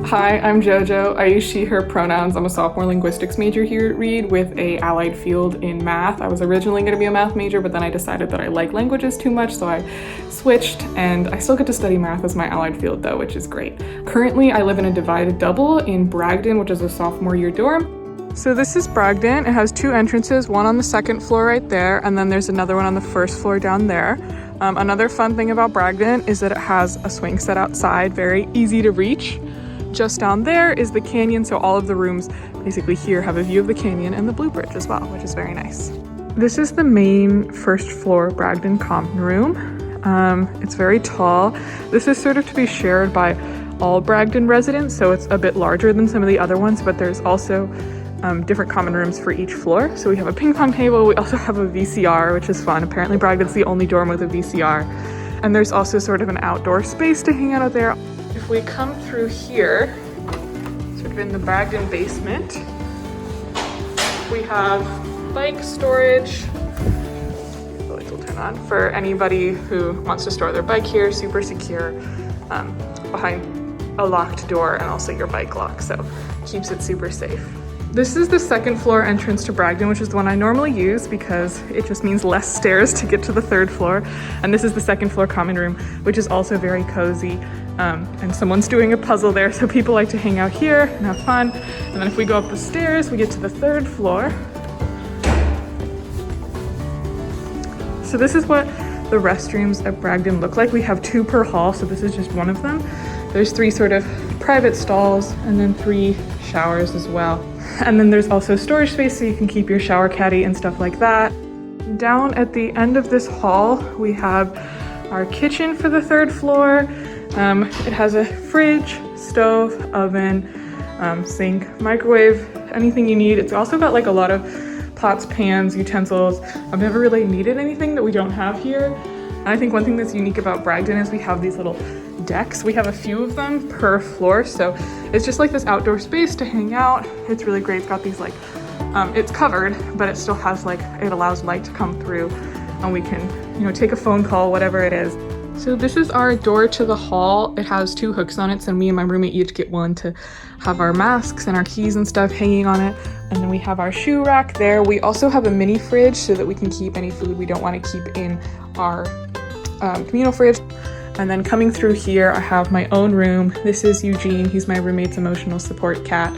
Hi, I'm Jojo. I use she, her pronouns. I'm a sophomore linguistics major here at Reed with a allied field in math. I was originally going to be a math major, but then I decided that I like languages too much, so I switched, and I still get to study math as my allied field though, which is great. Currently, I live in a divided double in Bragdon, which is a sophomore year dorm. So this is Bragdon. It has two entrances, one on the second floor right there, and then there's another one on the first floor down there. Another fun thing about Bragdon is that it has a swing set outside, very easy to reach. Just down there is the canyon, so all of the rooms basically here have a view of the canyon and the Blue Bridge as well, which is very nice. This is the main first floor Bragdon common room. It's very tall. This is sort of to be shared by all Bragdon residents, so it's a bit larger than some of the other ones, but there's also different common rooms for each floor. So we have a ping pong table, we also have a VCR, which is fun. Apparently Bragdon's the only dorm with a VCR. And there's also sort of an outdoor space to hang out there. If we come through here, sort of in the Bragdon basement, we have bike storage. The lights will turn on for anybody who wants to store their bike here. Super secure, behind a locked door, and also your bike lock, so keeps it super safe. This is the second floor entrance to Bragdon, which is the one I normally use because it just means less stairs to get to the third floor. And this is the second floor common room, which is also very cozy. And someone's doing a puzzle there, so people like to hang out here and have fun. And then if we go up the stairs, we get to the third floor. So this is what the restrooms at Bragdon look like. We have 2 per hall, so this is just one of them. There's 3 sort of private stalls and then 3 showers as well. And then there's also storage space so you can keep your shower caddy and stuff like that. Down at the end of this hall, we have our kitchen for the third floor. It has a fridge, stove, oven, sink, microwave, anything you need. It's also got like a lot of pots, pans, utensils. I've never really needed anything that we don't have here. And I think one thing that's unique about Bragdon is we have these little decks. We have a few of them per floor, so it's just like this outdoor space to hang out. It's really great. It's got these like, it's covered, but it still has like, it allows light to come through, and we can, you know, take a phone call, whatever it is. So this is our door to the hall. It has 2 hooks on it, so me and my roommate each get one to have our masks and our keys and stuff hanging on it. And then we have our shoe rack there. We also have a mini fridge so that we can keep any food we don't want to keep in our communal fridge. And then coming through here, I have my own room. This is Eugene. He's my roommate's emotional support cat.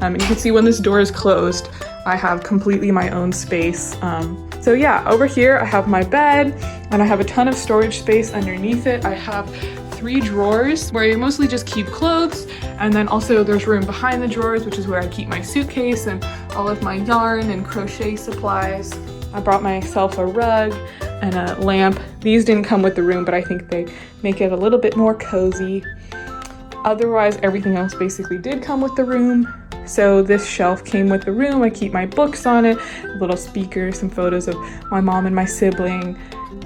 And you can see when this door is closed, I have completely my own space. So yeah, over here I have my bed, and I have a ton of storage space underneath it. I have 3 drawers where I mostly just keep clothes, and then also there's room behind the drawers, which is where I keep my suitcase and all of my yarn and crochet supplies. I brought myself a rug and a lamp. These didn't come with the room, but I think they make it a little bit more cozy. Otherwise, everything else basically did come with the room. So this shelf came with the room. I keep my books on it, a little speaker, some photos of my mom and my sibling.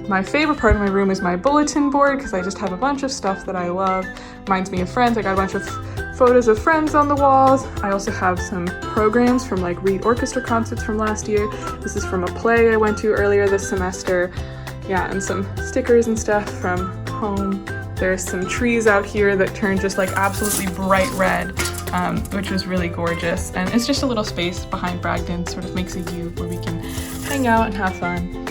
My favorite part of my room is my bulletin board because I just have a bunch of stuff that I love. Reminds me of friends. I got a bunch of photos of friends on the walls. I also have some programs from like Reed orchestra concerts from last year. This is from a play I went to earlier this semester. Yeah, and some stickers and stuff from home. There's some trees out here that turn just like absolutely bright red, which was really gorgeous. And it's just a little space behind Bragdon, sort of makes a view where we can hang out and have fun.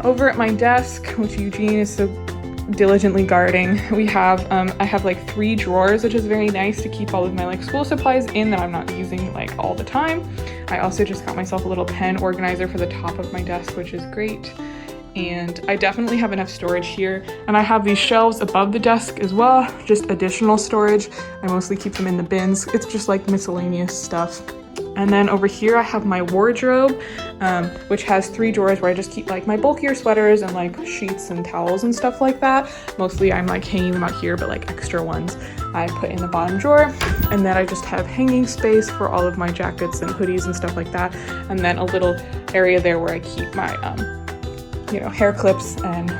Over at my desk, which Eugene is so diligently guarding, we have I have like 3 drawers, which is very nice to keep all of my like school supplies in that I'm not using like all the time. I also just got myself a little pen organizer for the top of my desk, which is great. And I definitely have enough storage here. And I have these shelves above the desk as well, just additional storage. I mostly keep them in the bins. It's just like miscellaneous stuff. And then over here I have my wardrobe, which has 3 drawers where I just keep like my bulkier sweaters and like sheets and towels and stuff like that. Mostly I'm like hanging them out here, but like extra ones I put in the bottom drawer. And then I just have hanging space for all of my jackets and hoodies and stuff like that. And then a little area there where I keep my you know, hair clips and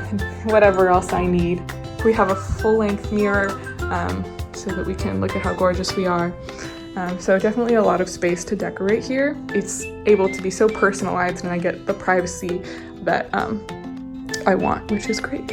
whatever else I need. We have a full-length mirror so that we can look at how gorgeous we are. So definitely a lot of space to decorate here. It's able to be so personalized, and I get the privacy that I want, which is great.